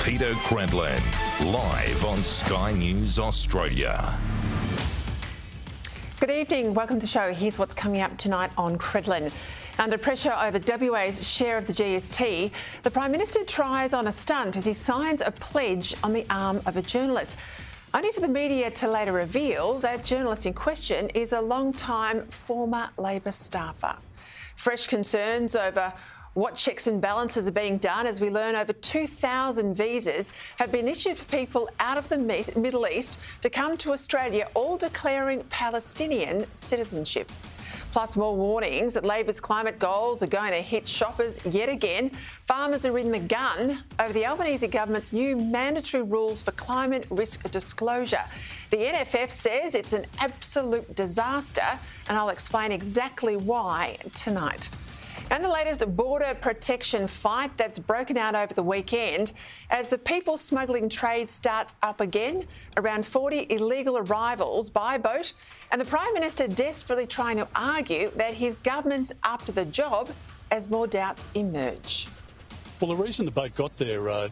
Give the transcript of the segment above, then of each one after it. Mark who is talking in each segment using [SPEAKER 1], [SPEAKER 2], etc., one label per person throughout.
[SPEAKER 1] Peter Credlin, live on Sky News Australia.
[SPEAKER 2] Good evening, welcome to the show. Here's what's coming up tonight on Credlin. Under pressure over WA's share of the GST, the Prime Minister tries on a stunt as he signs a pledge on the arm of a journalist, only for the media to later reveal that journalist in question is a long-time former Labor staffer. Fresh concerns over what checks and balances are being done as we learn over 2,000 visas have been issued for people out of the Middle East to come to Australia, all declaring Palestinian citizenship. Plus more warnings that Labor's climate goals are going to hit shoppers yet again. Farmers are in the gun over the Albanese government's new mandatory rules for climate risk disclosure. The NFF says it's an absolute disaster, and I'll explain exactly why tonight. And the latest border protection fight that's broken out over the weekend as the people smuggling trade starts up again. Around 40 illegal arrivals by boat, and the Prime Minister desperately trying to argue that his government's up to the job as more doubts emerge.
[SPEAKER 3] Well, the reason the boat got there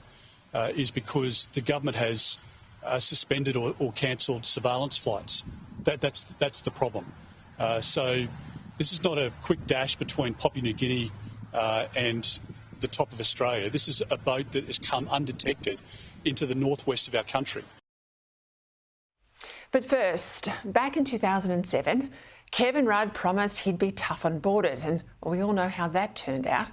[SPEAKER 3] is because the government has suspended or cancelled surveillance flights. That's the problem. So this is not a quick dash between Papua New Guinea and the top of Australia. This is a boat that has come undetected into the northwest of our country.
[SPEAKER 2] But first, back in 2007, Kevin Rudd promised he'd be tough on borders, and we all know how that turned out.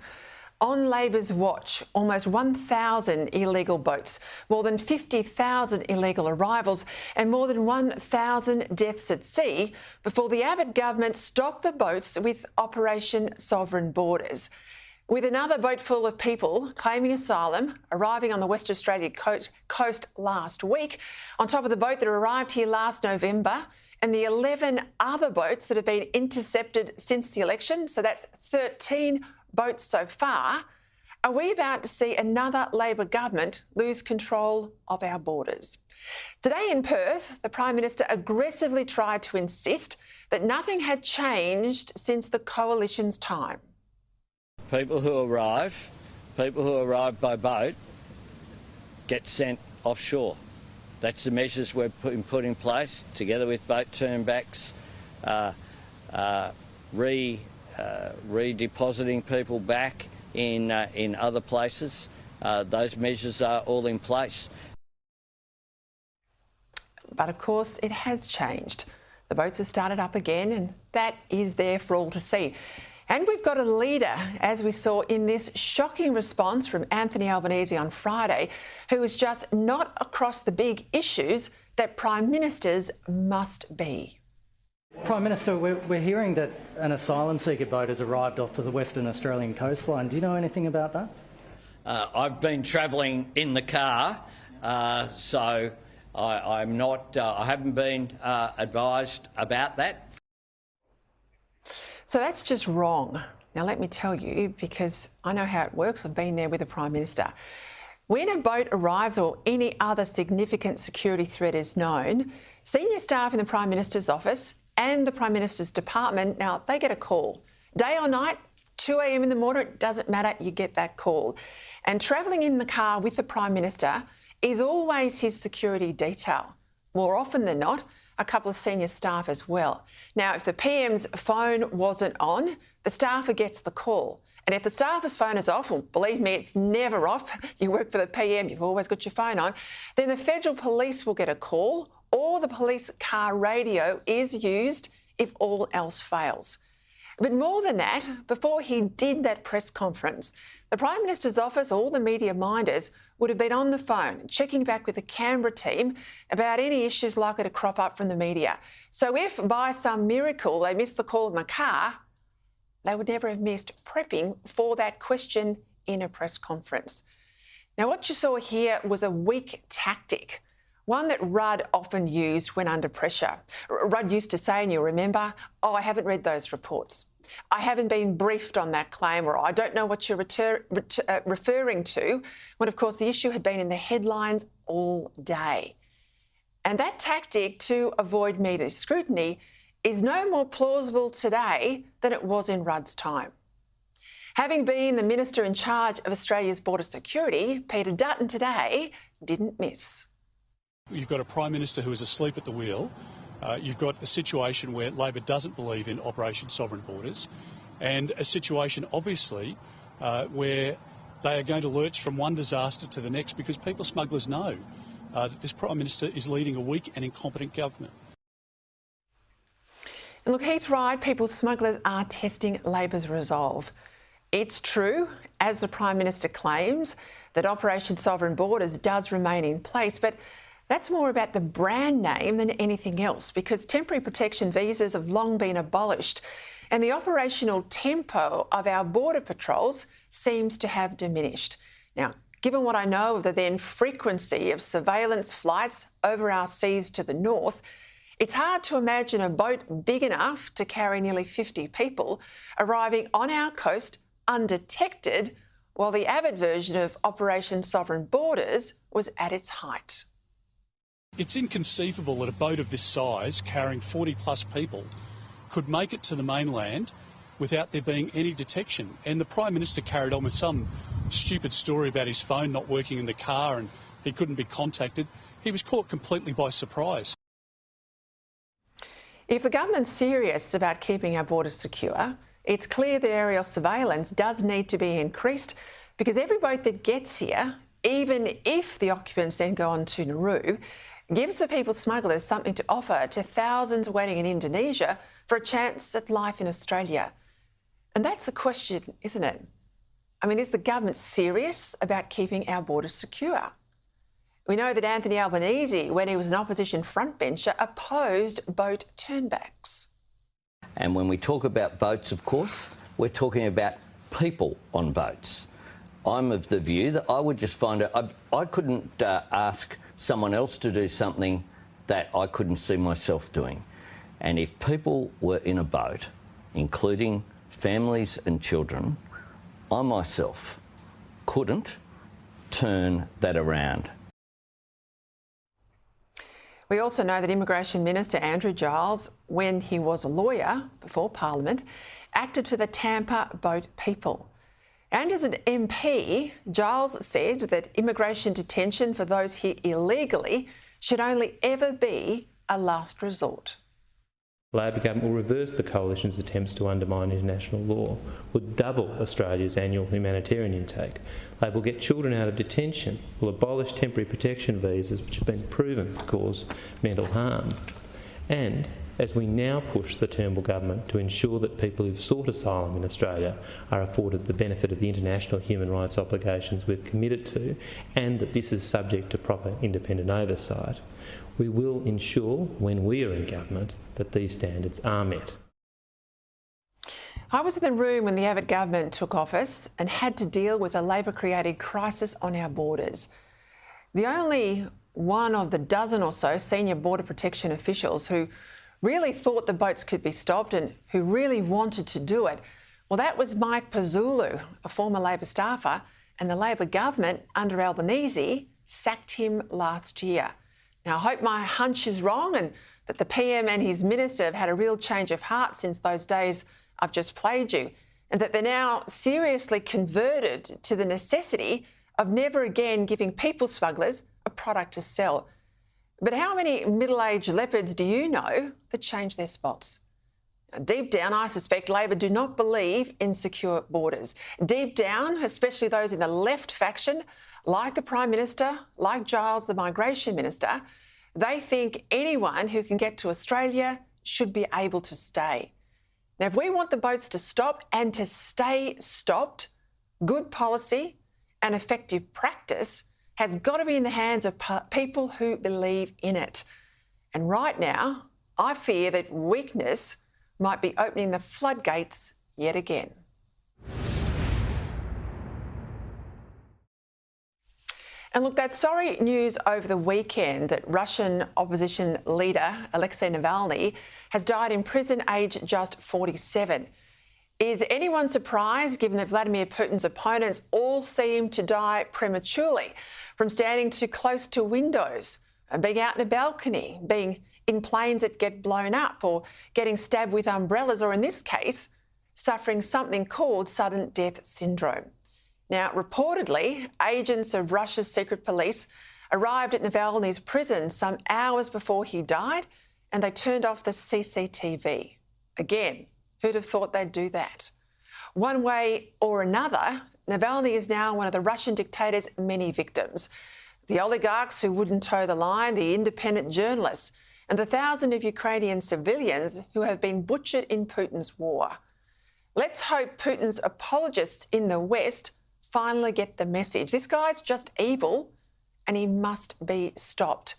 [SPEAKER 2] On Labor's watch, almost 1,000 illegal boats, more than 50,000 illegal arrivals and more than 1,000 deaths at sea before the Abbott government stopped the boats with Operation Sovereign Borders. With another boat full of people claiming asylum arriving on the West Australia coast last week, on top of the boat that arrived here last November, and the 11 other boats that have been intercepted since the election, so that's 13 boats so far, are we about to see another Labor government lose control of our borders? Today in Perth, the Prime Minister aggressively tried to insist that nothing had changed since the Coalition's time.
[SPEAKER 4] People who arrive by boat get sent offshore. That's the measures we're put in place, together with boat turnbacks, redepositing people back in other places. Those measures are all in place.
[SPEAKER 2] But of course, it has changed. The boats have started up again, and that is there for all to see. And we've got a leader, as we saw in this shocking response from Anthony Albanese on Friday, who is just not across the big issues that Prime Ministers must be.
[SPEAKER 5] Prime Minister, we're hearing that an asylum seeker boat has arrived off to the Western Australian coastline. Do you know anything about that?
[SPEAKER 4] I've been travelling in the car, so I'm not. I haven't been advised about that.
[SPEAKER 2] So that's just wrong. Now, let me tell you, because I know how it works. I've been there with the Prime Minister. When a boat arrives or any other significant security threat is known, senior staff in the Prime Minister's office and the Prime Minister's department, now they get a call. Day or night, 2 a.m. in the morning, it doesn't matter, you get that call. And travelling in the car with the Prime Minister is always his security detail. More often than not, a couple of senior staff as well. Now, if the PM's phone wasn't on, the staffer gets the call. And if the staffer's phone is off, well, believe me, it's never off. You work for the PM, you've always got your phone on. Then the Federal Police will get a call, or the police car radio is used if all else fails. But more than that, before he did that press conference, the Prime Minister's office, all the media minders, would have been on the phone, checking back with the Canberra team about any issues likely to crop up from the media. So if by some miracle they missed the call in the car, they would never have missed prepping for that question in a press conference. Now, what you saw here was a weak tactic, one that Rudd often used when under pressure. Rudd used to say, and you'll remember, "Oh, I haven't read those reports. I haven't been briefed on that claim," or "I don't know what you're referring to," when, of course, the issue had been in the headlines all day. And that tactic to avoid media scrutiny is no more plausible today than it was in Rudd's time. Having been the Minister in charge of Australia's border security, Peter Dutton today didn't miss.
[SPEAKER 3] You've got a Prime Minister who is asleep at the wheel. You've got a situation where Labor doesn't believe in Operation Sovereign Borders, and a situation, obviously, where they are going to lurch from one disaster to the next because people smugglers know that this Prime Minister is leading a weak and incompetent government.
[SPEAKER 2] And look, he's right. People smugglers are testing Labor's resolve. It's true, as the Prime Minister claims, that Operation Sovereign Borders does remain in place, but that's more about the brand name than anything else, because temporary protection visas have long been abolished and the operational tempo of our border patrols seems to have diminished. Now, given what I know of the then frequency of surveillance flights over our seas to the north, it's hard to imagine a boat big enough to carry nearly 50 people arriving on our coast undetected while the Abbott version of Operation Sovereign Borders was at its height.
[SPEAKER 3] It's inconceivable that a boat of this size, carrying 40 plus people, could make it to the mainland without there being any detection. And the Prime Minister carried on with some stupid story about his phone not working in the car and he couldn't be contacted. He was caught completely by surprise.
[SPEAKER 2] If the government's serious about keeping our borders secure, it's clear that aerial surveillance does need to be increased, because every boat that gets here, even if the occupants then go on to Nauru, gives the people smugglers something to offer to thousands waiting in Indonesia for a chance at life in Australia. And that's the question, isn't it? I mean, is the government serious about keeping our borders secure? We know that Anthony Albanese, when he was an opposition frontbencher, opposed boat turnbacks.
[SPEAKER 4] And when we talk about boats, of course, we're talking about people on boats. I'm of the view that I would just find it, I couldn't ask someone else to do something that I couldn't see myself doing. And if people were in a boat, including families and children, I myself couldn't turn that around.
[SPEAKER 2] We also know that Immigration Minister Andrew Giles, when he was a lawyer before Parliament, acted for the Tampa boat people. And as an MP, Giles said that immigration detention for those here illegally should only ever be a last resort.
[SPEAKER 6] Labor government will reverse the coalition's attempts to undermine international law, will double Australia's annual humanitarian intake. Labor will get children out of detention, will abolish temporary protection visas, which have been proven to cause mental harm. And as we now push the Turnbull government to ensure that people who've sought asylum in Australia are afforded the benefit of the international human rights obligations we've committed to, and that this is subject to proper independent oversight, we will ensure, when we are in government, that these standards are met.
[SPEAKER 2] I was in the room when the Abbott government took office and had to deal with a Labor-created crisis on our borders. The only one of the dozen or so senior border protection officials who really thought the boats could be stopped and who really wanted to do it, well, that was Mike Pazzulu, a former Labor staffer, and the Labor government under Albanese sacked him last year. Now, I hope my hunch is wrong and that the PM and his minister have had a real change of heart since those days I've just played you, and that they're now seriously converted to the necessity of never again giving people smugglers a product to sell. But how many middle-aged leopards do you know that change their spots? Now, deep down, I suspect Labor do not believe in secure borders. Deep down, especially those in the left faction, like the Prime Minister, like Giles, the Migration Minister, they think anyone who can get to Australia should be able to stay. Now, if we want the boats to stop and to stay stopped, good policy and effective practice has got to be in the hands of people who believe in it. And right now, I fear that weakness might be opening the floodgates yet again. And look, that sorry news over the weekend that Russian opposition leader Alexei Navalny has died in prison aged just 47. Is anyone surprised, given that Vladimir Putin's opponents all seem to die prematurely from standing too close to windows, being out in a balcony, being in planes that get blown up, or getting stabbed with umbrellas, or in this case, suffering something called sudden death syndrome. Now, reportedly, agents of Russia's secret police arrived at Navalny's prison some hours before he died, and they turned off the CCTV. Again, who'd have thought they'd do that? One way or another, Navalny is now one of the Russian dictator's many victims. The oligarchs who wouldn't toe the line, the independent journalists, and the thousands of Ukrainian civilians who have been butchered in Putin's war. Let's hope Putin's apologists in the West finally get the message. This guy's just evil and he must be stopped.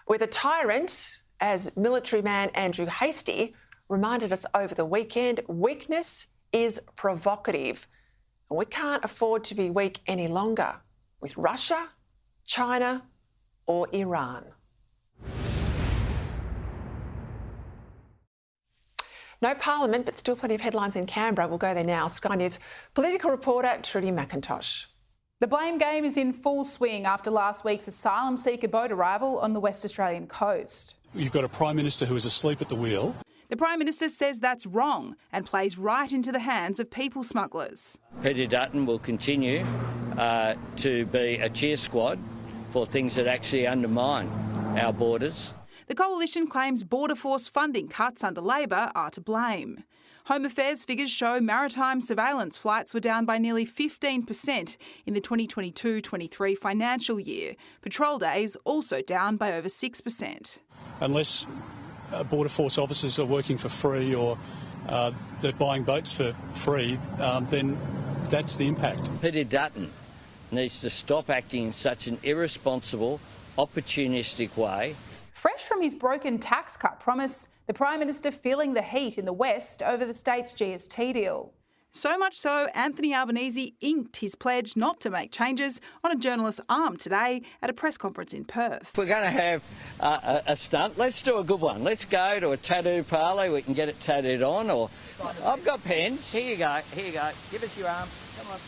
[SPEAKER 2] With a tyrant, as military man Andrew Hastie reminded us over the weekend, weakness is provocative. And we can't afford to be weak any longer with Russia, China or Iran. No parliament, but still plenty of headlines in Canberra. We'll go there now. Sky News political reporter Trudy McIntosh.
[SPEAKER 7] The blame game is in full swing after last week's asylum seeker boat arrival on the West Australian coast.
[SPEAKER 3] You've got a Prime Minister who is asleep at the wheel.
[SPEAKER 7] The Prime Minister says that's wrong and plays right into the hands of people smugglers.
[SPEAKER 4] Peter Dutton will continue to be a cheer squad for things that actually undermine our borders.
[SPEAKER 7] The coalition claims Border Force funding cuts under Labor are to blame. Home Affairs figures show maritime surveillance flights were down by nearly 15% in the 2022-23 financial year. Patrol days also down by over 6%.
[SPEAKER 3] Unless Border Force officers are working for free or they're buying boats for free, then that's the impact.
[SPEAKER 4] Peter Dutton needs to stop acting in such an irresponsible, opportunistic way.
[SPEAKER 7] Fresh from his broken tax cut promise, the Prime Minister feeling the heat in the West over the state's GST deal. So much so, Anthony Albanese inked his pledge not to make changes on a journalist's arm today at a press conference in Perth.
[SPEAKER 4] We're going to have a stunt. Let's do a good one. Let's go to a tattoo parlour. We can get it tattooed on. Or I've got pens. Here you go. Here you go. Give us your arm. Come on.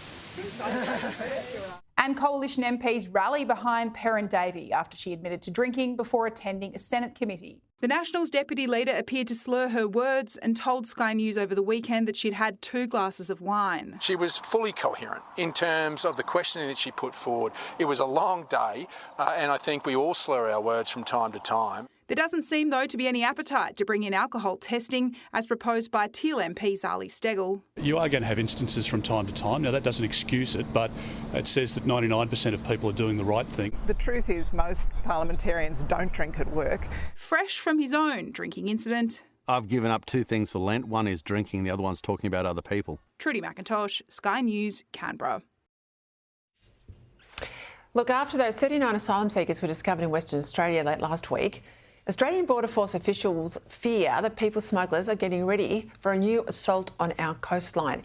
[SPEAKER 7] And Coalition MPs rally behind Perrin Davey after she admitted to drinking before attending a Senate committee. The Nationals' deputy leader appeared to slur her words and told Sky News over the weekend that she'd had 2 glasses of wine.
[SPEAKER 8] She was fully coherent in terms of the questioning that she put forward. It was a long day, and I think we all slur our words from time to time.
[SPEAKER 7] There doesn't seem, though, to be any appetite to bring in alcohol testing, as proposed by Teal MP Zali Steggall.
[SPEAKER 3] You are going to have instances from time to time. Now, that doesn't excuse it, but it says that 99% of people are doing the right thing.
[SPEAKER 9] The truth is most parliamentarians don't drink at work.
[SPEAKER 7] Fresh from his own drinking incident.
[SPEAKER 10] I've given up 2 things for Lent. One is drinking, the other one's talking about other people.
[SPEAKER 7] Trudy McIntosh, Sky News, Canberra.
[SPEAKER 2] Look, after those 39 asylum seekers were discovered in Western Australia late last week, Australian Border Force officials fear that people smugglers are getting ready for a new assault on our coastline.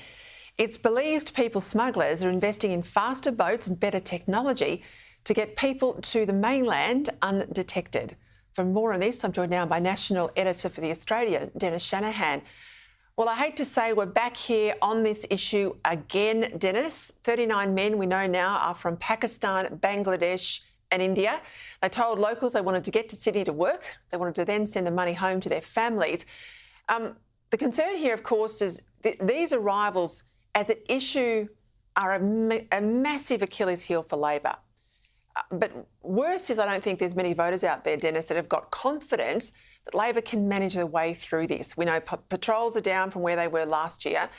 [SPEAKER 2] It's believed people smugglers are investing in faster boats and better technology to get people to the mainland undetected. For more on this, I'm joined now by National Editor for The Australian, Dennis Shanahan. Well, I hate to say we're back here on this issue again, Dennis. 39 men we know now are from Pakistan, Bangladesh and India. They told locals they wanted to get to Sydney to work. They wanted to then send the money home to their families. The concern here, of course, is these arrivals as an issue are a massive Achilles heel for Labor. But worse is I don't think there's many voters out there, Dennis, that have got confidence that Labor can manage their way through this. We know patrols are down from where they were last year.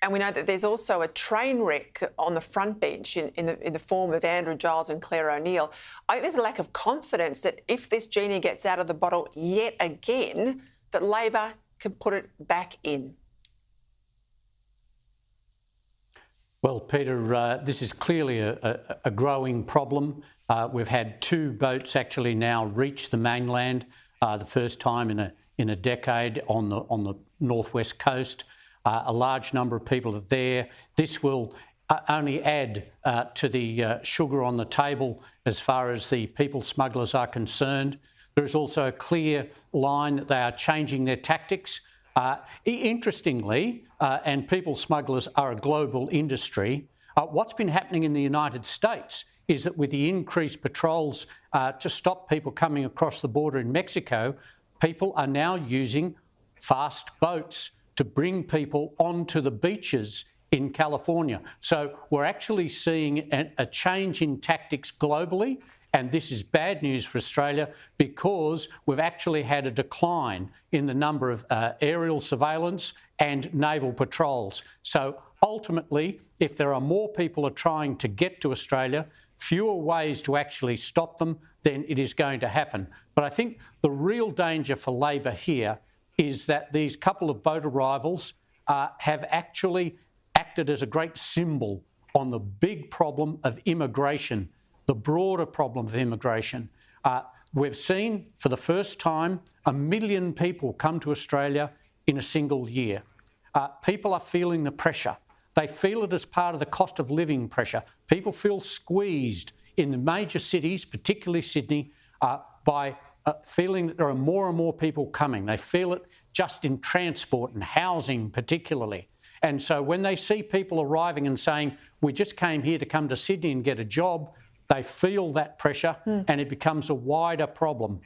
[SPEAKER 2] And we know that there's also a train wreck on the front bench in the form of Andrew Giles and Claire O'Neill. I think there's a lack of confidence that if this genie gets out of the bottle yet again, that Labor can put it back in.
[SPEAKER 11] Well, Peter, this is clearly a growing problem. We've had 2 boats actually now reach the mainland, the first time in a decade on the northwest coast. A large number of people are there. This will only add to the sugar on the table as far as the people smugglers are concerned. There is also a clear line that they are changing their tactics. Interestingly, and people smugglers are a global industry, what's been happening in the United States is that with the increased patrols to stop people coming across the border in Mexico, people are now using fast boats to bring people onto the beaches in California. So we're actually seeing a change in tactics globally, and this is bad news for Australia because we've actually had a decline in the number of aerial surveillance and naval patrols. So ultimately, if there are more people are trying to get to Australia, fewer ways to actually stop them, then it is going to happen. But I think the real danger for Labor here is that these couple of boat arrivals have actually acted as a great symbol on the big problem of immigration, the broader problem of immigration. We've seen for the first time 1 million people come to Australia in a single year. People are feeling the pressure. They feel it as part of the cost of living pressure. People feel squeezed in the major cities, particularly Sydney, by feeling that there are more and more people coming. They feel it just in transport and housing particularly. And so when they see people arriving and saying, we just came here to come to Sydney and get a job, they feel that pressure and it becomes a wider problem,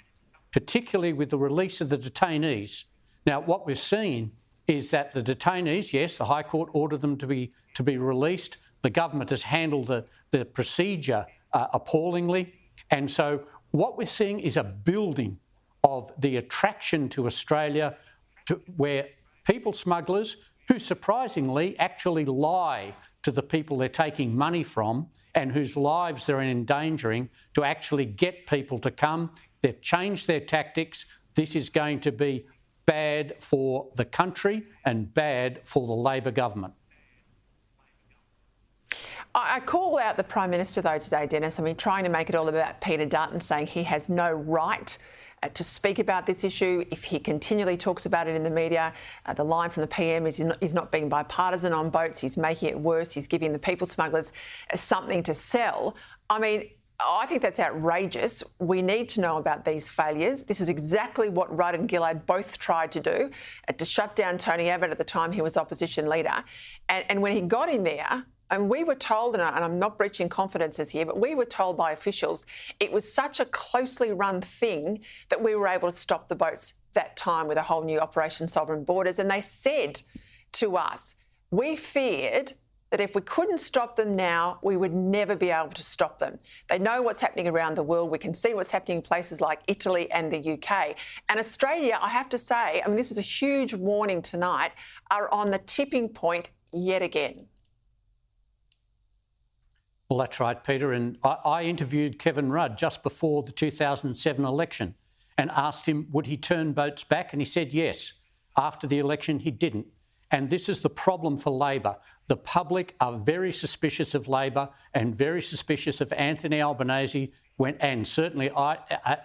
[SPEAKER 11] particularly with the release of the detainees. Now, what we've seen is that the detainees, yes, the High Court ordered them to be released. The government has handled the procedure appallingly. And so what we're seeing is a building of the attraction to Australia where people smugglers, who surprisingly actually lie to the people they're taking money from and whose lives they're endangering, to actually get people to come. They've changed their tactics. This is going to be bad for the country and bad for the Labor government.
[SPEAKER 2] I call out the Prime Minister, though, today, Dennis. I mean, trying to make it all about Peter Dutton, saying he has no right to speak about this issue if he continually talks about it in the media. The line from the PM is he's not being bipartisan on boats. He's making it worse. He's giving the people smugglers something to sell. I mean, I think that's outrageous. We need to know about these failures. This is exactly what Rudd and Gillard both tried to do, to shut down Tony Abbott at the time he was opposition leader. And when he got in there, and we were told, and I'm not breaching confidences here, but we were told by officials it was such a closely run thing that we were able to stop the boats that time with a whole new Operation Sovereign Borders. And they said to us, we feared that if we couldn't stop them now, we would never be able to stop them. They know what's happening around the world. We can see what's happening in places like Italy and the UK. And Australia, I have to say, I mean, this is a huge warning tonight, are on the tipping point yet again.
[SPEAKER 11] Well, that's right, Peter. And I interviewed Kevin Rudd just before the 2007 election and asked him, would he turn boats back? And he said yes. After the election, he didn't. And this is the problem for Labor. The public are very suspicious of Labor and very suspicious of Anthony Albanese and certainly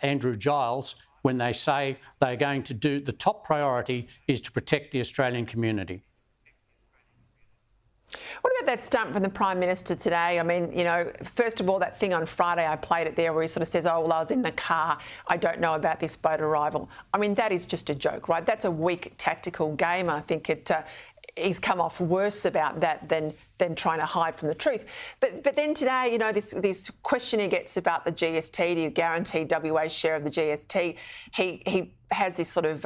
[SPEAKER 11] Andrew Giles when they say they're going to do, the top priority is to protect the Australian community.
[SPEAKER 2] What about that stunt from the Prime Minister today? I mean, you know, first of all, that thing on Friday, I played it there where he sort of says, oh, well, I was in the car. I don't know about this boat arrival. I mean, that is just a joke, right? That's a weak tactical game. I think he's come off worse about that than trying to hide from the truth. But then today, you know, this question he gets about the GST, do you guarantee WA's share of the GST? He has this sort of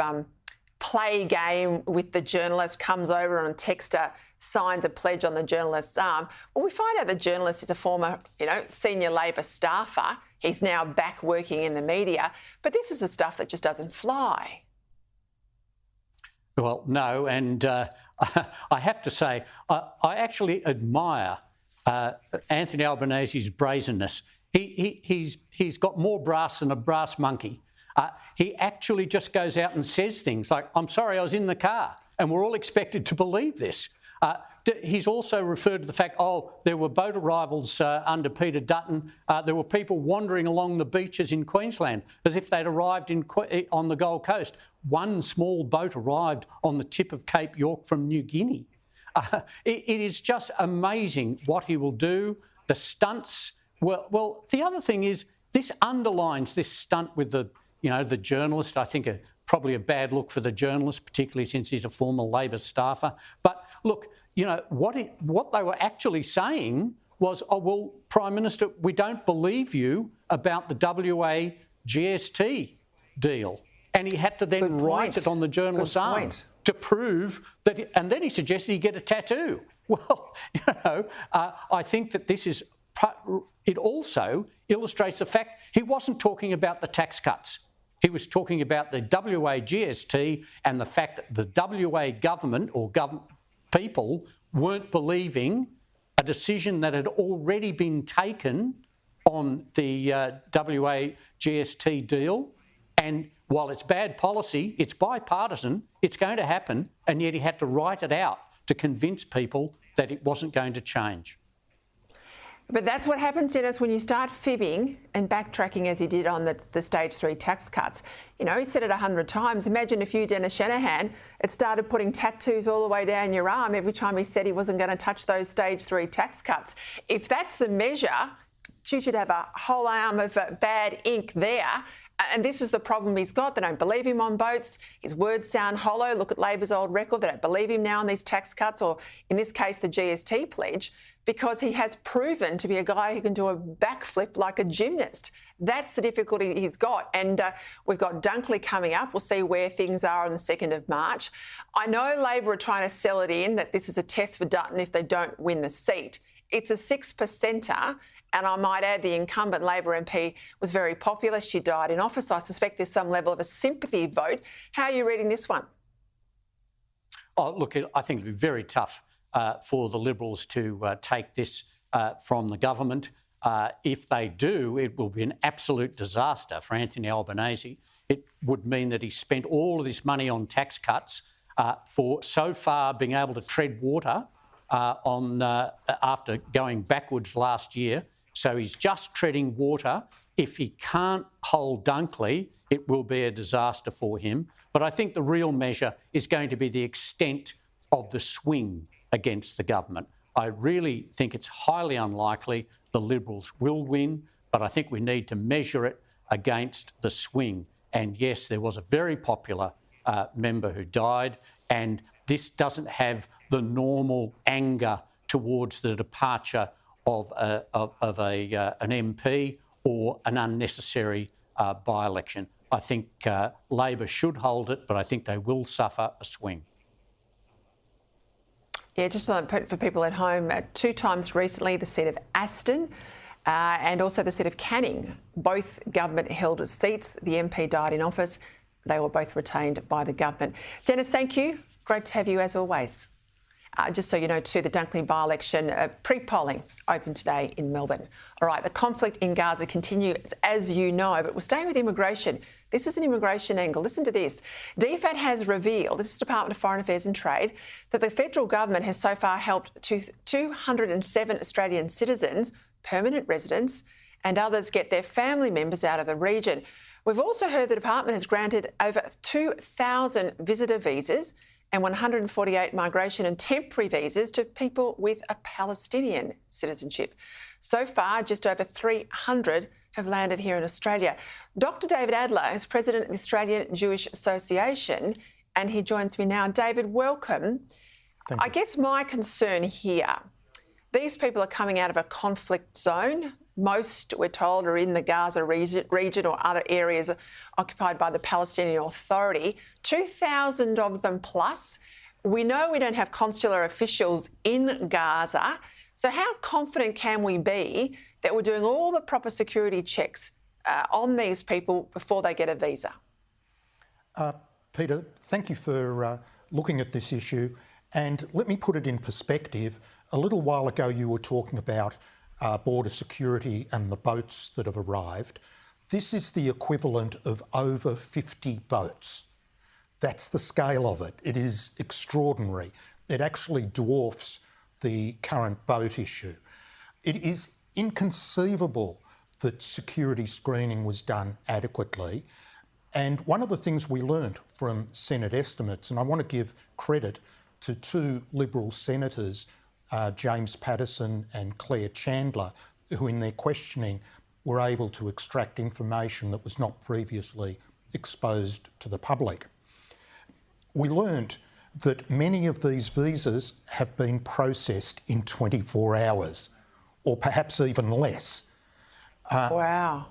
[SPEAKER 2] play game with the journalist, comes over on Texter, signs a pledge on the journalist's arm. Well, we find out the journalist is a former, you know, senior Labor staffer. He's now back working in the media. But this is the stuff that just doesn't fly.
[SPEAKER 11] Well, no, and I have to say, I actually admire Anthony Albanese's brazenness. He's got more brass than a brass monkey. He actually just goes out and says things like, I'm sorry, I was in the car, and we're all expected to believe this. He's also referred to the fact, there were boat arrivals under Peter Dutton. There were people wandering along the beaches in Queensland as if they'd arrived on the Gold Coast. One small boat arrived on the tip of Cape York from New Guinea. It is just amazing what he will do. The stunts. Well, the other thing is this underlines this stunt with the journalist. I think probably a bad look for the journalist, particularly since he's a former Labor staffer. But look, you know, what they were actually saying was, oh, well, Prime Minister, we don't believe you about the WA GST deal. And he had to then write it on the journalist's arm. to prove that, and then he suggested he get a tattoo. Well, I think that this is, it also illustrates the fact he wasn't talking about the tax cuts. He was talking about the WA GST and the fact that the WA government or people weren't believing a decision that had already been taken on the WA GST deal. And while it's bad policy, it's bipartisan, it's going to happen, and yet he had to write it out to convince people that it wasn't going to change.
[SPEAKER 2] But that's what happens, Dennis, when you start fibbing and backtracking as he did on the stage 3 tax cuts. You know, he said it 100 times. Imagine if you, Dennis Shanahan, had started putting tattoos all the way down your arm every time he said he wasn't going to touch those stage 3 tax cuts. If that's the measure, you should have a whole arm of bad ink there. And this is the problem he's got. They don't believe him on boats. His words sound hollow. Look at Labor's old record. They don't believe him now on these tax cuts, or in this case, the GST pledge, because he has proven to be a guy who can do a backflip like a gymnast. That's the difficulty he's got. And we've got Dunkley coming up. We'll see where things are on the 2nd of March. I know Labor are trying to sell it in that this is a test for Dutton if they don't win the seat. It's a 6%er. And I might add the incumbent Labor MP was very popular. She died in office. I suspect there's some level of a sympathy vote. How are you reading this one?
[SPEAKER 11] Oh, look, I think it'd be very tough for the Liberals to take this from the government. If they do, it will be an absolute disaster for Anthony Albanese. It would mean that he spent all of this money on tax cuts for so far being able to tread water after going backwards last year. So he's just treading water. If he can't hold Dunkley, it will be a disaster for him. But I think the real measure is going to be the extent of the swing against the government. I really think it's highly unlikely the Liberals will win, but I think we need to measure it against the swing. And yes, there was a very popular member who died, and this doesn't have the normal anger towards the departure of an MP or an unnecessary by-election. I think Labor should hold it, but I think they will suffer a swing.
[SPEAKER 2] Yeah, just for people at home, 2 times recently the seat of Aston and also the seat of Canning, both government-held seats. The MP died in office. They were both retained by the government. Dennis, thank you. Great to have you as always. Just so you know too, the Dunkley by-election pre-polling opened today in Melbourne. All right, the conflict in Gaza continues, as you know, but we're staying with immigration. This is an immigration angle. Listen to this. DFAT has revealed, this is Department of Foreign Affairs and Trade, that the federal government has so far helped 207 Australian citizens, permanent residents, and others get their family members out of the region. We've also heard the department has granted over 2,000 visitor visas and 148 migration and temporary visas to people with a Palestinian citizenship. So far, just over 300 have landed here in Australia. Dr. David Adler is president of the Australian Jewish Association, and he joins me now. David, welcome.
[SPEAKER 12] Thank you.
[SPEAKER 2] I guess my concern here, these people are coming out of a conflict zone. Most, we're told, are in the Gaza region or other areas occupied by the Palestinian Authority. 2,000 of them plus. We know we don't have consular officials in Gaza. So how confident can we be that we're doing all the proper security checks on these people before they get a visa?
[SPEAKER 12] Peter, thank you for looking at this issue. And let me put it in perspective. A little while ago, you were talking about border security and the boats that have arrived. This is the equivalent of over 50 boats. That's the scale of it. It is extraordinary. It actually dwarfs the current boat issue. It is inconceivable that security screening was done adequately. And one of the things we learnt from Senate estimates, and I want to give credit to 2 Liberal senators, James Patterson and Claire Chandler, who in their questioning were able to extract information that was not previously exposed to the public. We learned that many of these visas have been processed in 24 hours, or perhaps even less.
[SPEAKER 2] Wow.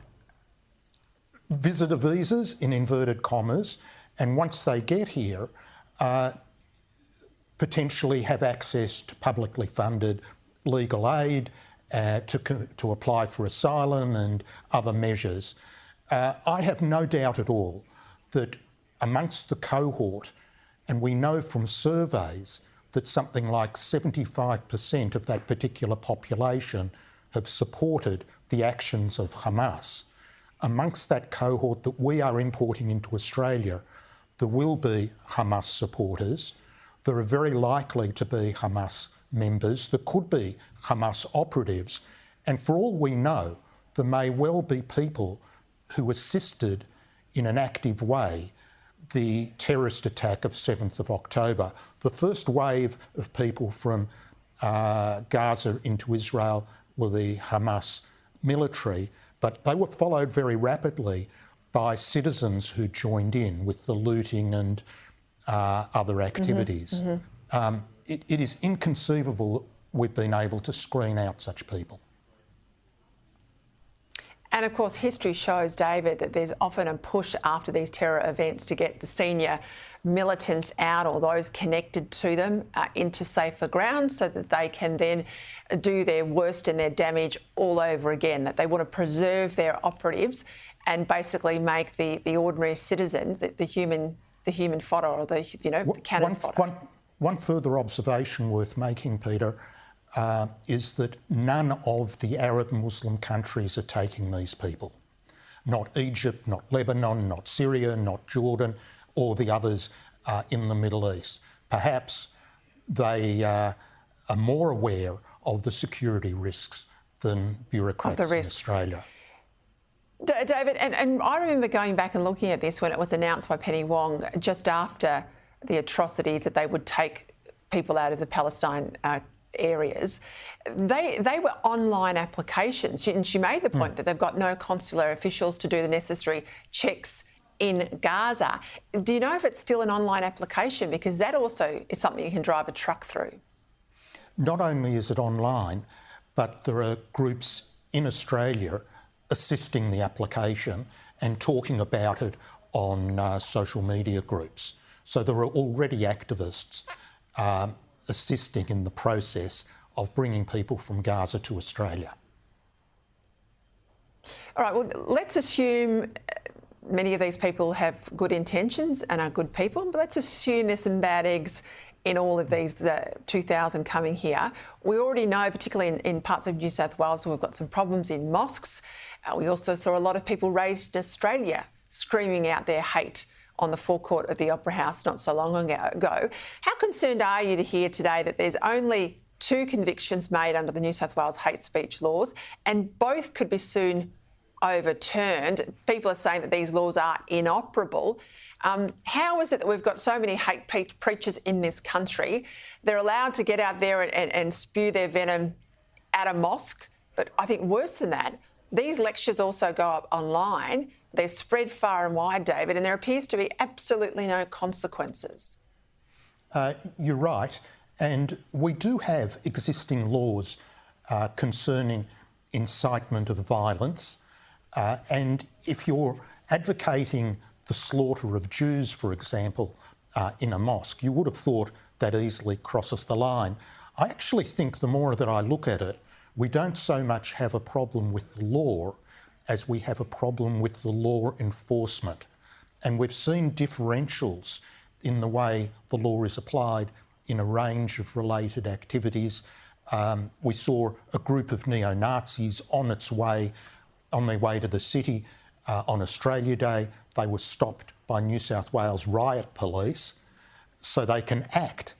[SPEAKER 12] Visitor visas, in inverted commas, and once they get here, potentially have access to publicly funded legal aid, to apply for asylum and other measures. I have no doubt at all that amongst the cohort, and we know from surveys that something like 75% of that particular population have supported the actions of Hamas. Amongst that cohort that we are importing into Australia, there will be Hamas supporters. There are very likely to be Hamas members. There could be Hamas operatives. And for all we know, there may well be people who assisted in an active way the terrorist attack of 7th of October. The first wave of people from Gaza into Israel were the Hamas military, but they were followed very rapidly by citizens who joined in with the looting and other activities. It is inconceivable that we've been able to screen out such people.
[SPEAKER 2] And of course, history shows, David, that there's often a push after these terror events to get the senior militants out or those connected to them into safer ground so that they can then do their worst and their damage all over again, that they want to preserve their operatives and basically make the ordinary citizen, the human fodder, or the cannon fodder.
[SPEAKER 12] One further observation worth making, Peter, is that none of the Arab Muslim countries are taking these people. Not Egypt, not Lebanon, not Syria, not Jordan, or the others in the Middle East. Perhaps they are more aware of the security risks than bureaucrats in Australia.
[SPEAKER 2] David, and I remember going back and looking at this when it was announced by Penny Wong just after the atrocities that they would take people out of the Palestine areas. They were online applications, and she made the point that they've got no consular officials to do the necessary checks in Gaza. Do you know if it's still an online application? Because that also is something you can drive a truck through.
[SPEAKER 12] Not only is it online, but there are groups in Australia assisting the application and talking about it on social media groups. So there are already activists assisting in the process of bringing people from Gaza to Australia.
[SPEAKER 2] All right, well, let's assume many of these people have good intentions and are good people, but let's assume there's some bad eggs in all of these 2,000 coming here. We already know, particularly in parts of New South Wales, we've got some problems in mosques. We also saw a lot of people raised in Australia screaming out their hate on the forecourt of the Opera House not so long ago. How concerned are you to hear today that there's only 2 convictions made under the New South Wales hate speech laws and both could be soon overturned? People are saying that these laws are inoperable. How is it that we've got so many hate preachers in this country? They're allowed to get out there and spew their venom at a mosque. But I think worse than that, these lectures also go up online. They're spread far and wide, David, and there appears to be absolutely no consequences.
[SPEAKER 12] You're right. And we do have existing laws concerning incitement of violence. And if you're advocating the slaughter of Jews, for example, in a mosque, you would have thought that easily crosses the line. I actually think the more that I look at it, we don't so much have a problem with the law as we have a problem with the law enforcement. And we've seen differentials in the way the law is applied in a range of related activities. We saw a group of neo-Nazis on their way to the city on Australia Day. They were stopped by New South Wales riot police so they can act.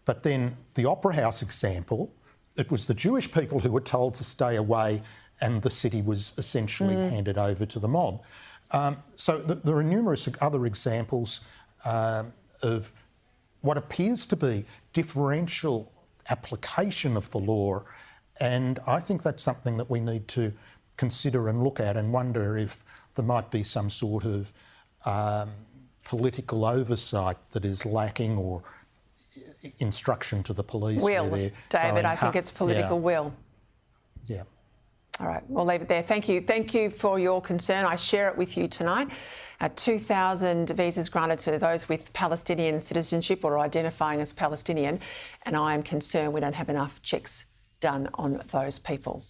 [SPEAKER 12] But then the Opera House example, it was the Jewish people who were told to stay away and the city was essentially handed over to the mob. So there are numerous other examples of what appears to be differential application of the law, and I think that's something that we need to consider and look at and wonder if there might be some sort of political oversight that is lacking or instruction to the police.
[SPEAKER 2] Will, David, I think it's political will.
[SPEAKER 12] Yeah.
[SPEAKER 2] All right, we'll leave it there. Thank you. Thank you for your concern. I share it with you tonight. 2,000 visas granted to those with Palestinian citizenship or identifying as Palestinian, and I am concerned we don't have enough checks done on those people.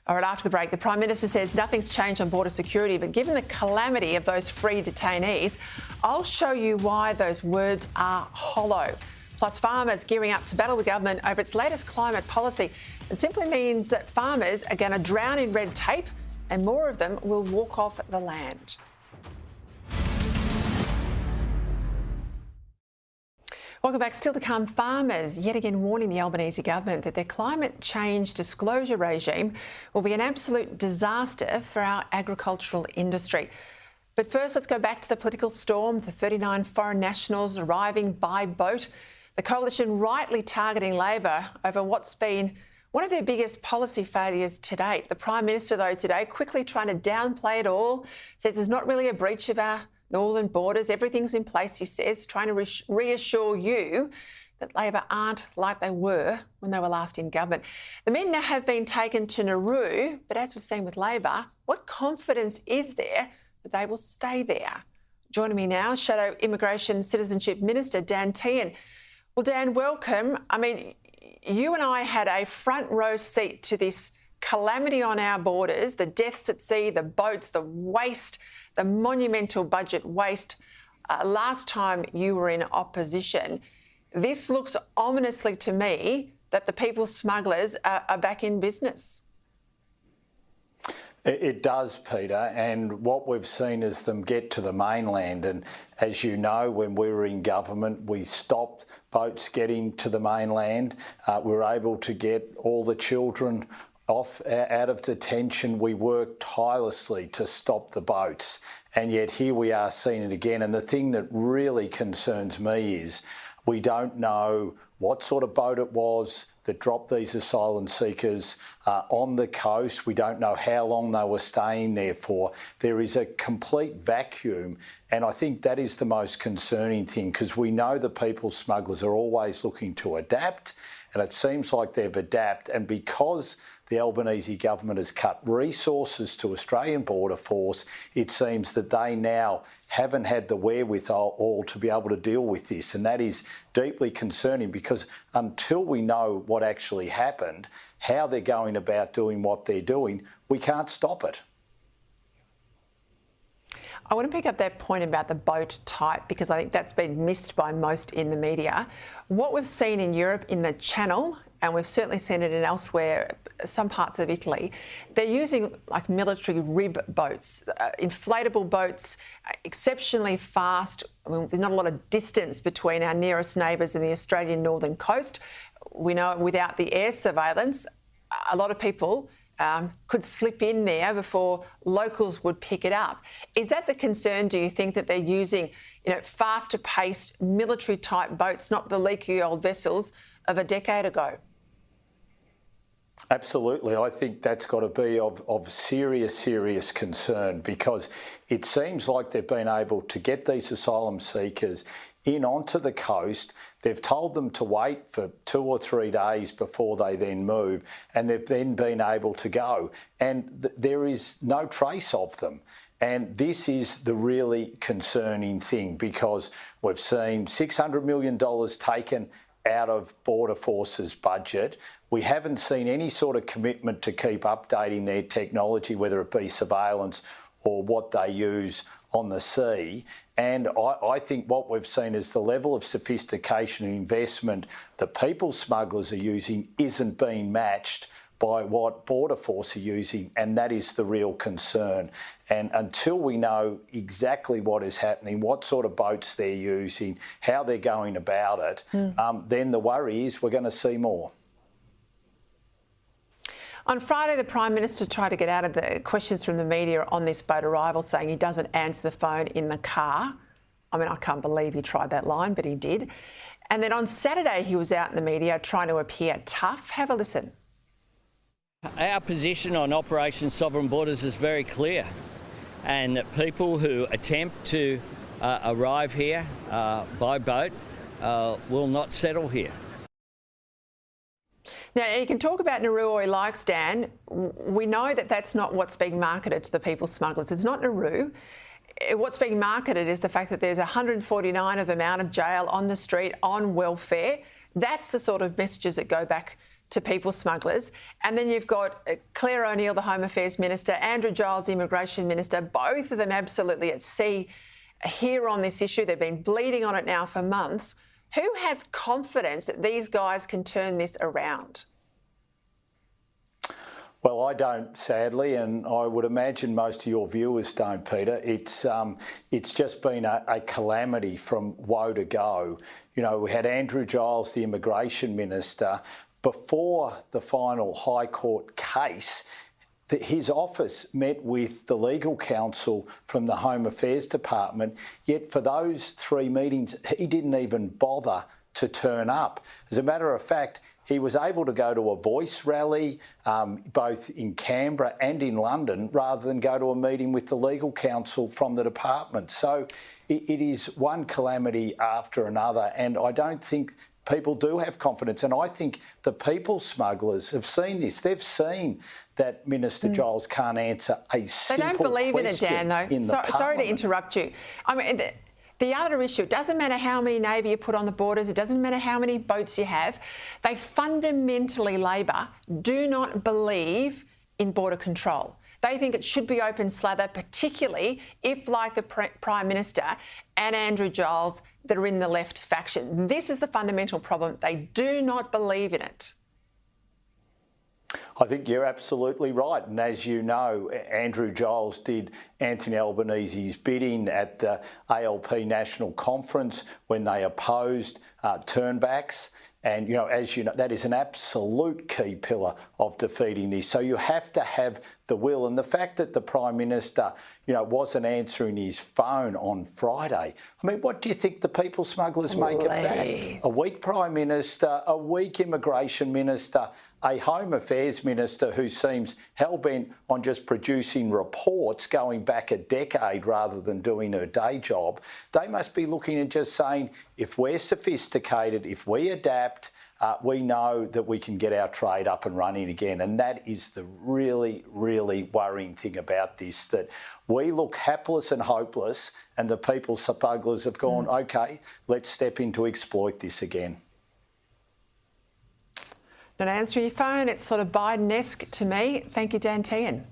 [SPEAKER 2] All right, after the break, the Prime Minister says nothing's changed on border security, but given the calamity of those free detainees, I'll show you why those words are hollow. Plus, farmers gearing up to battle the government over its latest climate policy. It simply means that farmers are going to drown in red tape and more of them will walk off the land. Welcome back. Still to come, farmers yet again warning the Albanese government that their climate change disclosure regime will be an absolute disaster for our agricultural industry. But first, let's go back to the political storm, the 39 foreign nationals arriving by boat. The coalition rightly targeting Labor over what's been one of their biggest policy failures to date. The Prime Minister, though, today quickly trying to downplay it all, says there's not really a breach of our northern borders. Everything's in place, he says, trying to reassure you that Labor aren't like they were when they were last in government. The men now have been taken to Nauru, but as we've seen with Labor, what confidence is there that they will stay there? Joining me now, Shadow Immigration Citizenship Minister Dan Tehan. Well, Dan, welcome. I mean, you and I had a front row seat to this calamity on our borders, the deaths at sea, the boats, the waste, the monumental budget waste. Last time you were in opposition, this looks ominously to me that the people smugglers are back in business.
[SPEAKER 13] It does, Peter, and what we've seen is them get to the mainland. And as you know, when we were in government, we stopped boats getting to the mainland. We were able to get all the children out of detention. We worked tirelessly to stop the boats, and yet here we are seeing it again. And the thing that really concerns me is we don't know what sort of boat it was that dropped these asylum seekers on the coast. We don't know how long they were staying there for. There is a complete vacuum, and I think that is the most concerning thing, because we know the people smugglers are always looking to adapt, and it seems like they've adapted. And because the Albanese government has cut resources to Australian Border Force, it seems that they now haven't had the wherewithal to be able to deal with this. And that is deeply concerning, because until we know what actually happened, how they're going about doing what they're doing, we can't stop it.
[SPEAKER 2] I want to pick up that point about the boat type, because I think that's been missed by most in the media. What we've seen in Europe, in the Channel, and we've certainly seen it in elsewhere, some parts of Italy, they're using like military rib boats, inflatable boats, exceptionally fast. I mean, there's not a lot of distance between our nearest neighbours in the Australian northern coast. We know without the air surveillance, a lot of people could slip in there before locals would pick it up. Is that the concern, do you think, that they're using, faster paced military type boats, not the leaky old vessels of a decade ago?
[SPEAKER 13] Absolutely. I think that's got to be of serious concern, because it seems like they've been able to get these asylum seekers in onto the coast. They've told them to wait for 2 or 3 days before they then move, and they've then been able to go. And there is no trace of them. And this is the really concerning thing, because we've seen $600 million taken out of Border Force's budget. We haven't seen any sort of commitment to keep updating their technology, whether it be surveillance or what they use on the sea. And I think what we've seen is the level of sophistication and investment that people smugglers are using isn't being matched by what Border Force are using, and that is the real concern. And until we know exactly what is happening, what sort of boats they're using, how they're going about it, then the worry is we're going to see more.
[SPEAKER 2] On Friday, the Prime Minister tried to get out of the questions from the media on this boat arrival, saying he doesn't answer the phone in the car. I mean, I can't believe he tried that line, but he did. And then on Saturday, he was out in the media trying to appear tough. Have a listen.
[SPEAKER 4] Our position on Operation Sovereign Borders is very clear, and that people who attempt to arrive here by boat will not settle here.
[SPEAKER 2] Now, you can talk about Nauru all you like, Stan. We know that that's not what's being marketed to the people smugglers. It's not Nauru. What's being marketed is the fact that there's 149 of them out of jail, on the street, on welfare. That's the sort of messages that go back to people smugglers. And then you've got Claire O'Neill, the Home Affairs Minister, Andrew Giles, Immigration Minister, both of them absolutely at sea here on this issue. They've been bleeding on it now for months. Who has confidence that these guys can turn this around?
[SPEAKER 13] Well, I don't, sadly, and I would imagine most of your viewers don't, Peter. It's just been a calamity from woe to go. You know, we had Andrew Giles, the Immigration Minister, before the final High Court case. His office met with the legal counsel from the Home Affairs Department, yet for those 3 meetings, he didn't even bother to turn up. As a matter of fact, he was able to go to a voice rally, both in Canberra and in London, rather than go to a meeting with the legal counsel from the department. So it is one calamity after another, and I don't think people do have confidence. And I think the people smugglers have seen this. They've seen that Minister Giles can't answer a simple question.
[SPEAKER 2] They don't believe in it, Dan, though. Sorry to interrupt you. I mean, the other issue, it doesn't matter how many Navy you put on the borders, it doesn't matter how many boats you have. They fundamentally, Labor, do not believe in border control. They think it should be open slather, particularly if, like the Prime Minister and Andrew Giles, that are in the left faction. This is the fundamental problem. They do not believe in it.
[SPEAKER 13] I think you're absolutely right. And as you know, Andrew Giles did Anthony Albanese's bidding at the ALP National Conference when they opposed turnbacks. And, you know, as you know, that is an absolute key pillar of defeating this. So you have to have the will. And the fact that the Prime Minister, you know, wasn't answering his phone on Friday. I mean, what do you think the people smugglers make of that? A weak Prime Minister, a weak Immigration Minister, a Home Affairs Minister who seems hell-bent on just producing reports going back a decade rather than doing her day job. They must be looking and just saying, if we're sophisticated, if we adapt, we know that we can get our trade up and running again. And that is the really, really worrying thing about this, that we look hapless and hopeless and the people smugglers have gone, OK, let's step in to exploit this again.
[SPEAKER 2] Not answering your phone, it's sort of Biden-esque to me. Thank you, Dan Tehan.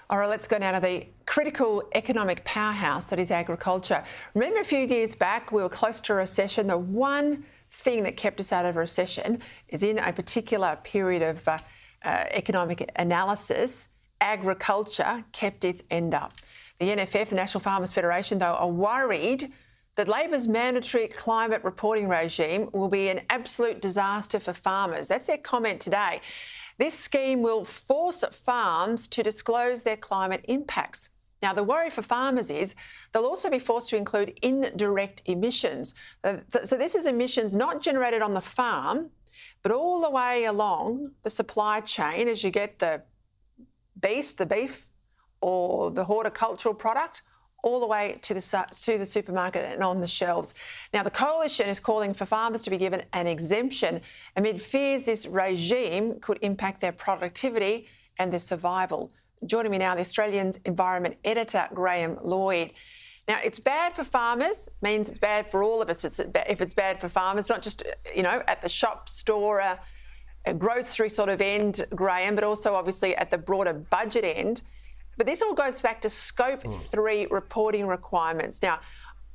[SPEAKER 2] All right, let's go now to the critical economic powerhouse that is agriculture. Remember a few years back, we were close to a recession. The one thing that kept us out of a recession is in a particular period of economic analysis, agriculture kept its end up. The NFF, the National Farmers Federation, though, are worried that Labor's mandatory climate reporting regime will be an absolute disaster for farmers. That's their comment today. This scheme will force farms to disclose their climate impacts. Now, the worry for farmers is they'll also be forced to include indirect emissions. So this is emissions not generated on the farm, but all the way along the supply chain as you get the beef or the horticultural product, all the way to the supermarket and on the shelves. Now, the Coalition is calling for farmers to be given an exemption amid fears this regime could impact their productivity and their survival. Joining me now, the Australian's Environment Editor, Graham Lloyd. Now, it's bad for farmers, means it's bad for all of us if it's bad for farmers, not just, you know, at the shop, store, a grocery sort of end, Graham, but also obviously at the broader budget end. But this all goes back to Scope 3 reporting requirements. Now,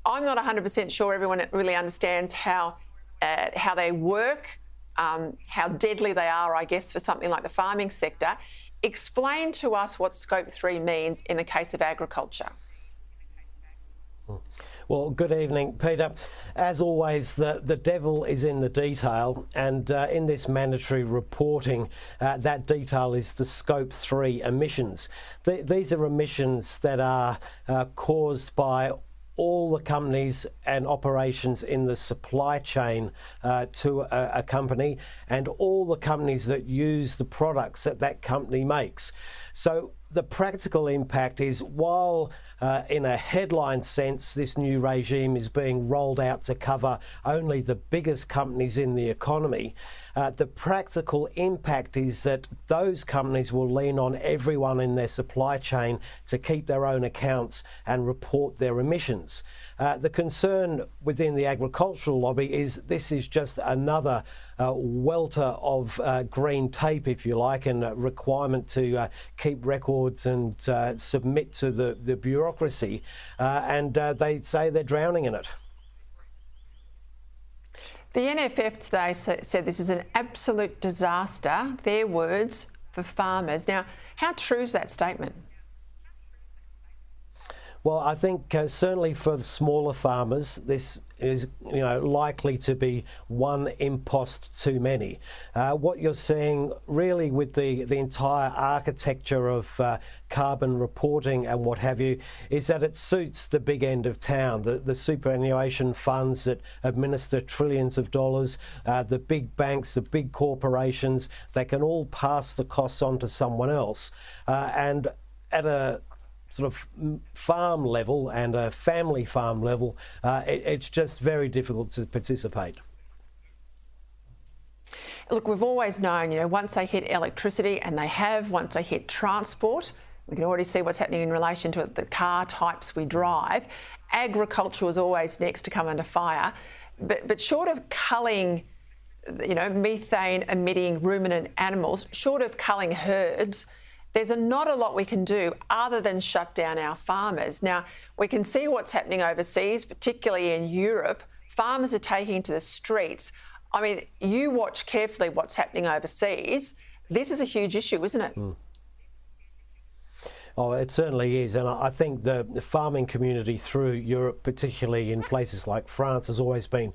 [SPEAKER 2] I'm not 100% sure everyone really understands how they work, how deadly they are, I guess, for something like the farming sector. Explain to us what Scope 3 means in the case of agriculture.
[SPEAKER 14] Well, good evening, Peter. As always, the devil is in the detail, and in this mandatory reporting, that detail is the Scope 3 emissions. These are emissions that are caused by all the companies and operations in the supply chain to a company, and all the companies that use the products that company makes. So the practical impact is, while in a headline sense this new regime is being rolled out to cover only the biggest companies in the economy, The practical impact is that those companies will lean on everyone in their supply chain to keep their own accounts and report their emissions. The concern within the agricultural lobby is this is just another welter of green tape, if you like, and a requirement to keep records and submit to the bureaucracy, and they say they're drowning in it.
[SPEAKER 2] The NFF today said this is an absolute disaster, their words, for farmers. Now, how true is that statement?
[SPEAKER 14] Well, I think certainly for the smaller farmers, this is likely to be one impost too many. What you're seeing really with the entire architecture of carbon reporting and what have you is that it suits the big end of town, the superannuation funds that administer trillions of dollars, the big banks, the big corporations. They can all pass the costs on to someone else, and at a sort of farm level and a family farm level, it's just very difficult to participate.
[SPEAKER 2] Look, we've always known, once they hit electricity, and they have, once they hit transport, we can already see what's happening in relation to the car types we drive. Agriculture was always next to come under fire. But short of culling, methane emitting ruminant animals, short of culling herds, there's not a lot we can do other than shut down our farmers. Now, we can see what's happening overseas, particularly in Europe. Farmers are taking to the streets. I mean, you watch carefully what's happening overseas. This is a huge issue, isn't it?
[SPEAKER 14] Oh, it certainly is, and I think the farming community through Europe, particularly in places like France, has always been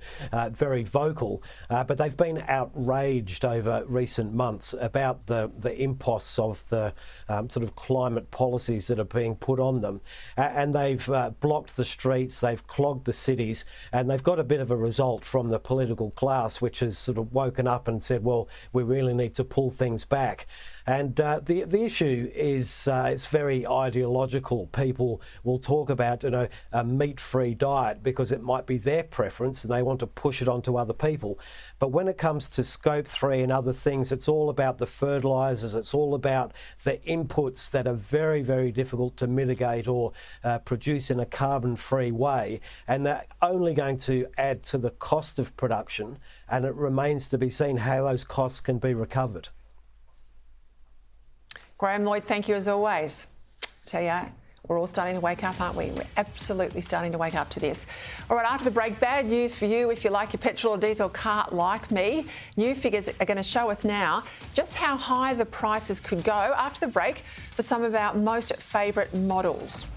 [SPEAKER 14] very vocal, but they've been outraged over recent months about the imposts of the sort of climate policies that are being put on them, and they've blocked the streets, they've clogged the cities, and they've got a bit of a result from the political class, which has sort of woken up and said, well, we really need to pull things back. And the issue is it's very ideological. People will talk about a meat-free diet because it might be their preference and they want to push it onto other people. But when it comes to Scope 3 and other things, it's all about the fertilisers. It's all about the inputs that are very, very difficult to mitigate or produce in a carbon-free way. And they're only going to add to the cost of production. And it remains to be seen how those costs can be recovered.
[SPEAKER 2] Graham Lloyd, thank you as always. Tell you, we're all starting to wake up, aren't we? We're absolutely starting to wake up to this. All right, after the break, bad news for you if you like your petrol or diesel car like me. New figures are going to show us now just how high the prices could go after the break for some of our most favourite models.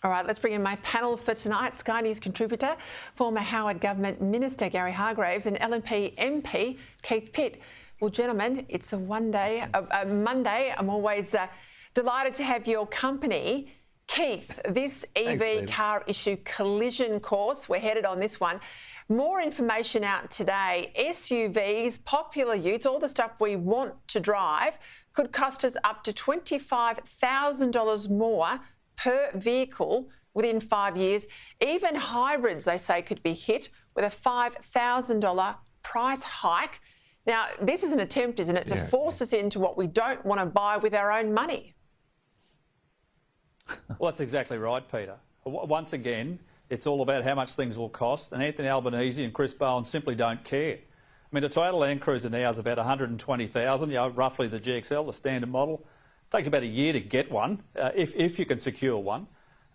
[SPEAKER 2] All right, let's bring in my panel for tonight. Sky News contributor, former Howard Government Minister Gary Hargreaves and LNP MP Keith Pitt. Well, gentlemen, it's a Monday. I'm always delighted to have your company. Keith, this EV car issue collision course, we're headed on this one. More information out today. SUVs, popular utes, all the stuff we want to drive could cost us up to $25,000 more per vehicle within 5 years. Even hybrids, they say, could be hit with a $5,000 price hike. Now, this is an attempt, isn't it, to force us into what we don't want to buy with our own money?
[SPEAKER 15] Well, that's exactly right, Peter. Once again, it's all about how much things will cost, and Anthony Albanese and Chris Bowen simply don't care. I mean, a Toyota Land Cruiser now is about $120,000, roughly the GXL, the standard model. It takes about a year to get one, if you can secure one.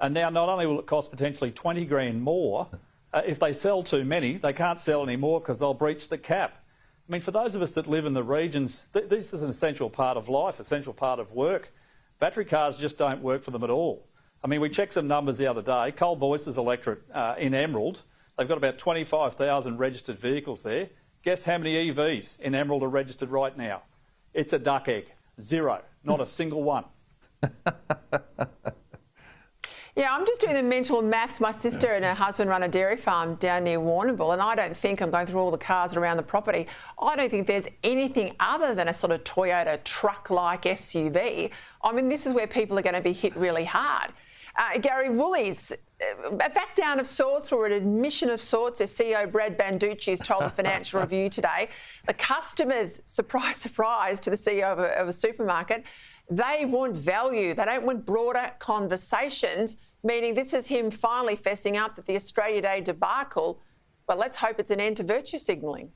[SPEAKER 15] And now not only will it cost potentially 20 grand more, if they sell too many, they can't sell any more because they'll breach the cap. I mean, for those of us that live in the regions, this is an essential part of life, essential part of work. Battery cars just don't work for them at all. I mean, we checked some numbers the other day. Cole Boyce's electorate in Emerald, they've got about 25,000 registered vehicles there. Guess how many EVs in Emerald are registered right now? It's a duck egg. 0. Not a single one.
[SPEAKER 2] Yeah, I'm just doing the mental maths. My sister and her husband run a dairy farm down near Warrnambool, and I don't think, I'm going through all the cars around the property, I don't think there's anything other than a sort of Toyota truck-like SUV. I mean, this is where people are going to be hit really hard. Gary, Woolies, a back down of sorts or an admission of sorts, as CEO Brad Banducci has told the Financial Review today. The customers, surprise, surprise to the CEO of a supermarket, they want value. They don't want broader conversations, meaning this is him finally fessing up that the Australia Day debacle, well, let's hope it's an end to virtue signalling.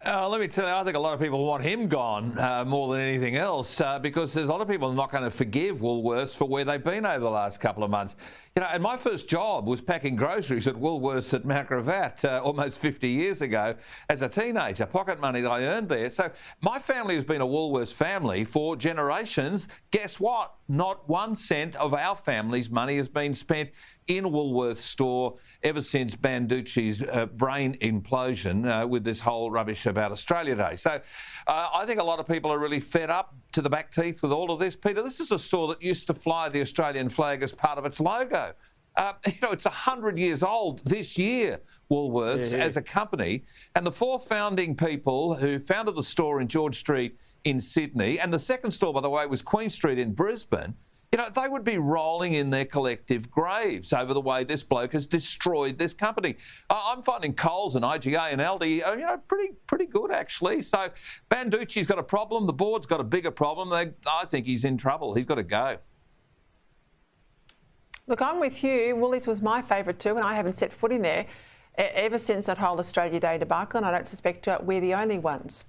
[SPEAKER 16] Let me tell you, I think a lot of people want him gone more than anything else because there's a lot of people not going to forgive Woolworths for where they've been over the last couple of months. You know, and my first job was packing groceries at Woolworths at Mount Gravatt almost 50 years ago as a teenager, pocket money that I earned there. So my family has been a Woolworths family for generations. Guess what? Not 1 cent of our family's money has been spent in Woolworths store ever since Banducci's brain implosion with this whole rubbish about Australia Day. So I think a lot of people are really fed up to the back teeth with all of this. Peter, this is a store that used to fly the Australian flag as part of its logo. It's 100 years old this year, Woolworths, as a company. And the 4 founding people who founded the store in George Street in Sydney, and the second store, by the way, was Queen Street in Brisbane, they would be rolling in their collective graves over the way this bloke has destroyed this company. I'm finding Coles and IGA and Aldi, pretty good, actually. So Banducci's got a problem. The board's got a bigger problem. I think he's in trouble. He's got to go.
[SPEAKER 2] Look, I'm with you. Woolies was my favourite too, and I haven't set foot in there ever since that whole Australia Day debacle, and I don't suspect we're the only ones.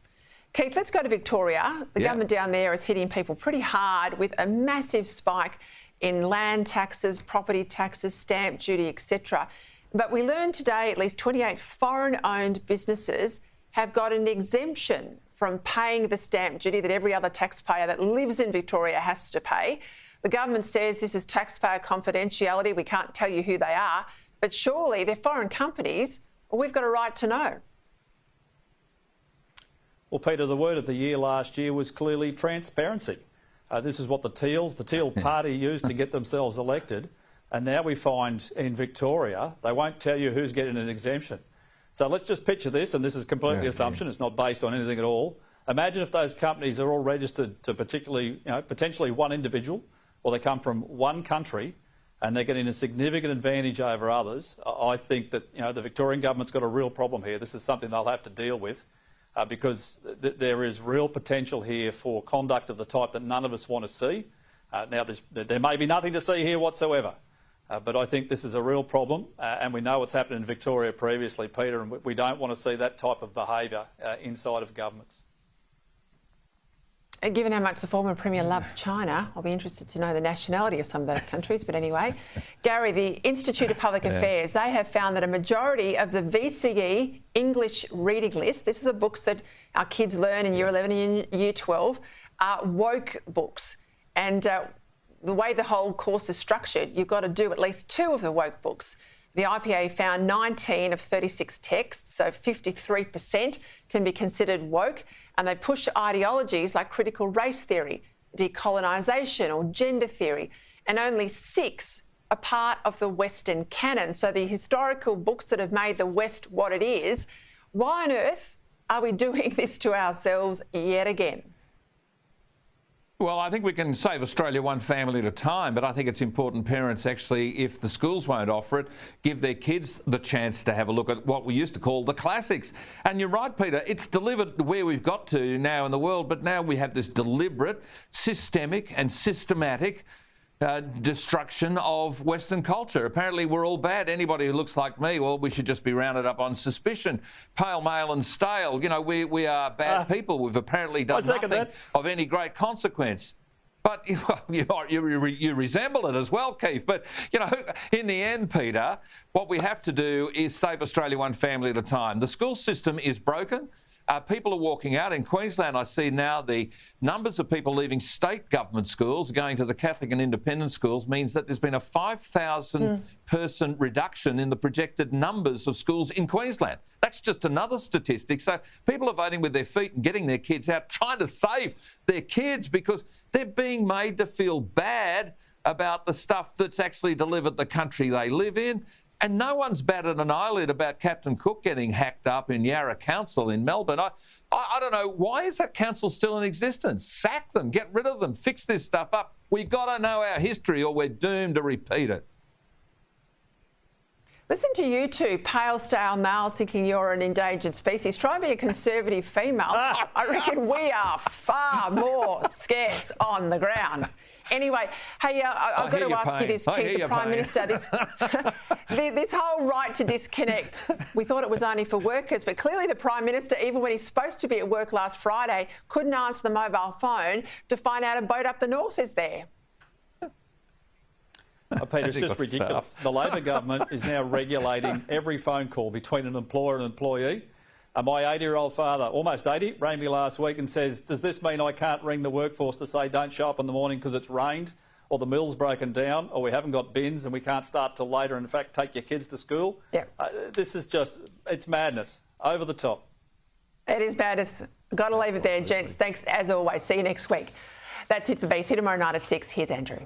[SPEAKER 2] Keith, let's go to Victoria. The government down there is hitting people pretty hard with a massive spike in land taxes, property taxes, stamp duty, etc. But we learned today at least 28 foreign-owned businesses have got an exemption from paying the stamp duty that every other taxpayer that lives in Victoria has to pay. The government says this is taxpayer confidentiality. We can't tell you who they are, but surely they're foreign companies. Well, we've got a right to know.
[SPEAKER 15] Well, Peter, the word of the year last year was clearly transparency. This is what the Teal party used to get themselves elected. And now we find in Victoria, they won't tell you who's getting an exemption. So let's just picture this, and this is completely assumption. It's not based on anything at all. Imagine if those companies are all registered to potentially one individual, or they come from one country, and they're getting a significant advantage over others. I think that the Victorian government's got a real problem here. This is something they'll have to deal with. Because there is real potential here for conduct of the type that none of us want to see. Now, there may be nothing to see here whatsoever, but I think this is a real problem, and we know what's happened in Victoria previously, Peter, and we don't want to see that type of behaviour inside of governments.
[SPEAKER 2] Given how much the former Premier loves China, I'll be interested to know the nationality of some of those countries. But anyway, Gary, the Institute of Public Affairs, they have found that a majority of the VCE English reading list, this is the books that our kids learn in Year 11 and Year 12, are woke books. And the way the whole course is structured, you've got to do at least 2 of the woke books. The IPA found 19 of 36 texts, so 53% can be considered woke, and they push ideologies like critical race theory, decolonisation or gender theory, and only 6 are part of the Western canon. So the historical books that have made the West what it is. Why on earth are we doing this to ourselves yet again?
[SPEAKER 16] Well, I think we can save Australia one family at a time, but I think it's important parents actually, if the schools won't offer it, give their kids the chance to have a look at what we used to call the classics. And you're right, Peter, it's delivered where we've got to now in the world, but now we have this deliberate, systemic and systematic destruction of Western culture. Apparently we're all bad. Anybody who looks like me, well, we should just be rounded up on suspicion. Pale, male and stale. We are bad people. We've apparently done nothing of any great consequence. But you resemble it as well, Keith. But, in the end, Peter, what we have to do is save Australia one family at a time. The school system is broken. People are walking out. In Queensland, I see now the numbers of people leaving state government schools, going to the Catholic and independent schools, means that there's been a 5,000 person reduction in the projected numbers of schools in Queensland. That's just another statistic. So people are voting with their feet and getting their kids out, trying to save their kids because they're being made to feel bad about the stuff that's actually delivered the country they live in. And no one's batted an eyelid about Captain Cook getting hacked up in Yarra Council in Melbourne. I don't know, why is that council still in existence? Sack them, get rid of them, fix this stuff up. We've got to know our history or we're doomed to repeat it.
[SPEAKER 2] Listen to you two, pale, stale males thinking you're an endangered species. Try and be a conservative female. I reckon we are far more scarce on the ground. Anyway, hey, I've got to ask you this, Keith, the Prime Minister, this whole right to disconnect, we thought it was only for workers, but clearly the Prime Minister, even when he's supposed to be at work last Friday, couldn't answer the mobile phone to find out a boat up the north is there.
[SPEAKER 15] Peter, it's just ridiculous. The Labor government is now regulating every phone call between an employer and an employee. My 80-year-old father, almost 80, rang me last week and says, does this mean I can't ring the workforce to say don't show up in the morning because it's rained or the mill's broken down or we haven't got bins and we can't start till later and, in fact, take your kids to school?
[SPEAKER 2] Yeah.
[SPEAKER 15] This is just, it's madness. Over the top.
[SPEAKER 2] It is madness. Got to leave it there, gents. Thanks, as always. See you next week. That's it for B. See you tomorrow night at 6. Here's Andrew.